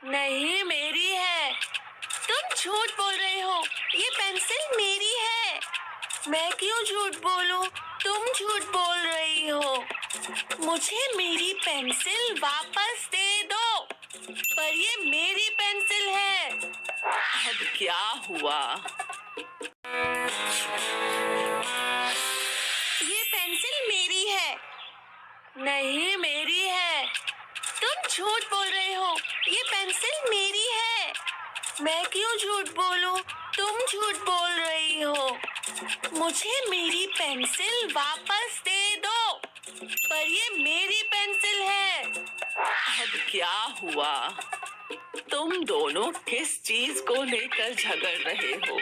नहीं, मेरी है। तुम झूठ बोल रहे हो। ये पेंसिल मेरी है। मैं क्यों झूठ बोलूं? तुम झूठ बोल रही हो। मुझे मेरी पेंसिल वापस दे दो। पर ये मेरी पेंसिल है। अब क्या हुआ? ये पेंसिल मेरी है। नहीं, मेरी है। तुम झूठ बोल रहे हो। ये पेंसिल मेरी है। मैं क्यों झूठ बोलूं? तुम झूठ बोल रही हो। मुझे मेरी पेंसिल वापस दे दो। पर ये मेरी पेंसिल है। अब क्या हुआ? तुम दोनों किस चीज को लेकर झगड़ रहे हो?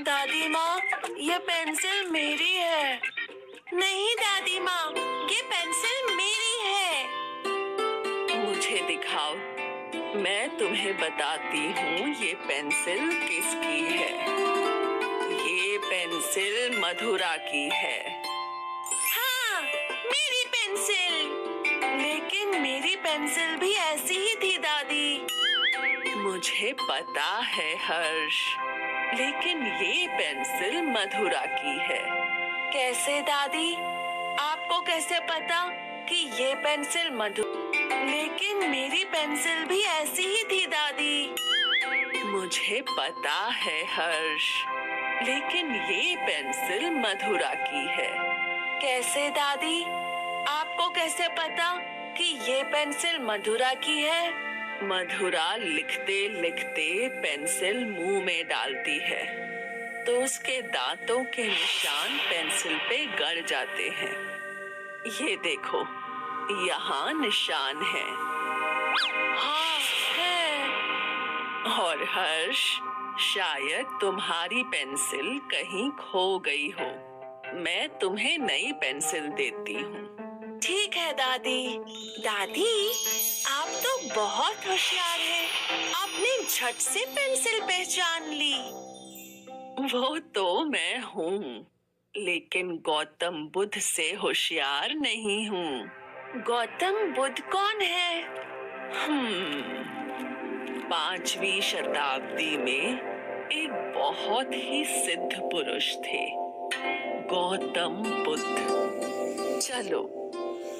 दादी माँ, ये पेंसिल मेरी है। नहीं दादी माँ, ये पेंसिल मेरी है। मुझे दिखाओ। मैं तुम्हें बताती हूँ ये पेंसिल किसकी है। ये पेंसिल मधुरा की है। हाँ, मेरी पेंसिल। लेकिन मेरी पेंसिल भी ऐसी ही थी दादी। मुझे पता है हर्ष, लेकिन ये पेंसिल मधुरा की है। कैसे दादी? आपको कैसे पता कि ये पेंसिल लेकिन मेरी पेंसिल भी ऐसी ही थी दादी। मुझे पता है हर्ष, लेकिन ये पेंसिल मधुरा की है। कैसे दादी? आपको कैसे पता कि ये पेंसिल मधुरा की है? मधुरा लिखते लिखते पेंसिल मुंह में डालती है तो उसके दांतों के निशान पेंसिल पे गड़ जाते हैं। ये देखो, यहाँ निशान है। हाँ, है। और हर्ष, शायद तुम्हारी पेंसिल कहीं खो गई हो। मैं तुम्हें नई पेंसिल देती हूँ। ठीक है दादी। दादी, आप तो बहुत होशियार हैं। आपने झट से पेंसिल पहचान ली। वो तो मैं हूँ, लेकिन गौतम बुद्ध से होशियार नहीं हूँ। गौतम बुद्ध कौन है? 5वीं शताब्दी में एक बहुत ही सिद्ध पुरुष थे, गौतम बुद्ध। चलो,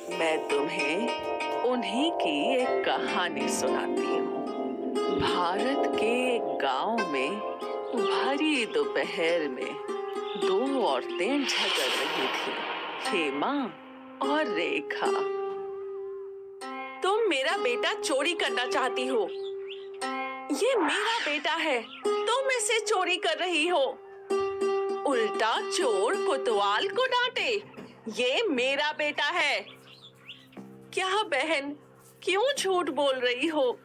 मैं तुम्हें उन्हीं की एक कहानी सुनाती हूँ। भारत के एक गांव में भरी दोपहर में 2 औरतें झगड़ रही थीं, हेमा और रेखा। तुम मेरा बेटा चोरी करना चाहती हो। ये मेरा बेटा है, तुम इसे चोरी कर रही हो। उल्टा चोर कोतवाल को डांटे। ये मेरा बेटा है। क्या बहन, क्यों झूठ बोल रही हो?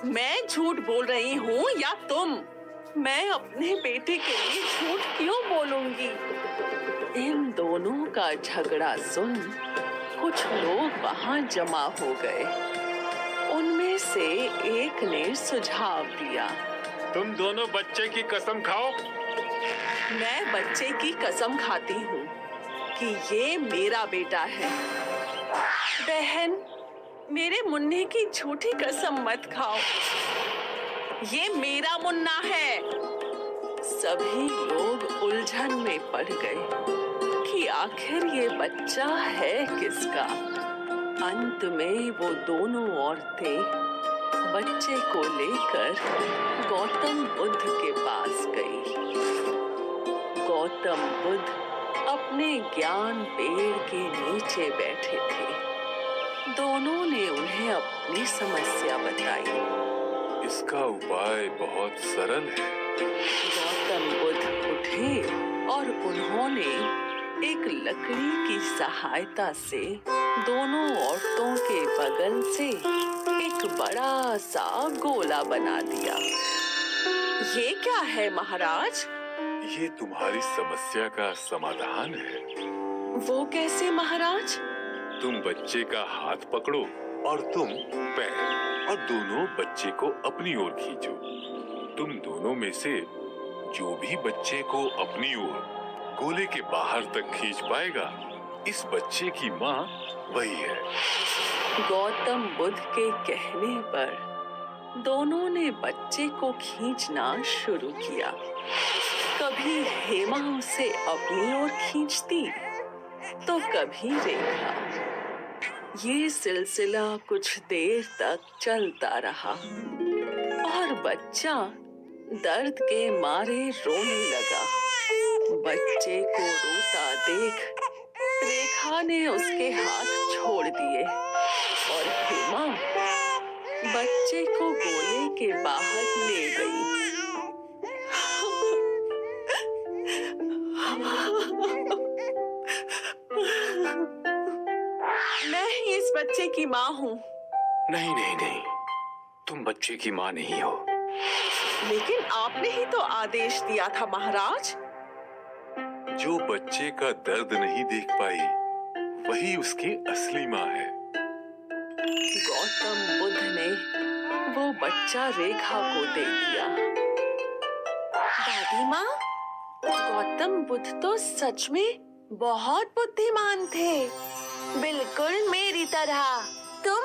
मैं झूठ बोल रही हूँ या तुम? मैं अपने बेटे के लिए झूठ क्यों बोलूंगी? इन दोनों का झगड़ा सुन कुछ लोग वहां जमा हो गए। उनमें से एक ने सुझाव दिया, तुम दोनों बच्चे की कसम खाओ। मैं बच्चे की कसम खाती हूँ कि ये मेरा बेटा है। बहन, मेरे मुन्ने की झूठी कसम मत खाओ। ये मेरा मुन्ना है। सभी लोग उलझन में पड़ गए कि आखिर ये बच्चा है किसका। अंत में वो दोनों औरतें बच्चे को लेकर गौतम बुद्ध के पास गई। गौतम बुद्ध अपने ज्ञान पेड़ के नीचे बैठे थे। दोनों ने उन्हें अपनी समस्या बताई। इसका उपाय बहुत सरल है। गौतम बुद्ध उठे और उन्होंने एक लकड़ी की सहायता से दोनों औरतों के बगल से एक बड़ा सा गोला बना दिया। ये क्या है महाराज? ये तुम्हारी समस्या का समाधान है। वो कैसे महाराज? तुम बच्चे का हाथ पकड़ो और तुम पैर, और दोनों बच्चे को अपनी ओर खींचो। तुम दोनों में से जो भी बच्चे को अपनी ओर गोले के बाहर तक खींच पाएगा इस बच्चे की माँ वही है। गौतम बुद्ध के कहने पर दोनों ने बच्चे को खींचना शुरू किया। कभी हेमा उसे अपनी ओर खींचती तो कभी रेखा। ये सिलसिला कुछ देर तक चलता रहा और बच्चा दर्द के मारे रोने लगा। बच्चे को रोता देख रेखा ने उसके हाथ छोड़ दिए और हेमा बच्चे को गोले के बाहर ले गई। मैं ही इस बच्चे की माँ हूँ। नहीं नहीं नहीं, तुम बच्चे की माँ नहीं हो। लेकिन आपने ही तो आदेश दिया था महाराज। जो बच्चे का दर्द नहीं देख पाई वही उसकी असली माँ है। गौतम बुद्ध ने वो बच्चा रेखा को दे दिया। दादी माँ, गौतम बुद्ध तो सच में बहुत बुद्धिमान थे, बिल्कुल मेरी तरह। तुम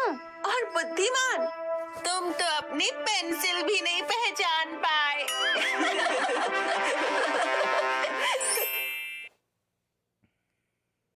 और बुद्धिमान, तुम तो अपनी पेंसिल भी नहीं पहचान पाए।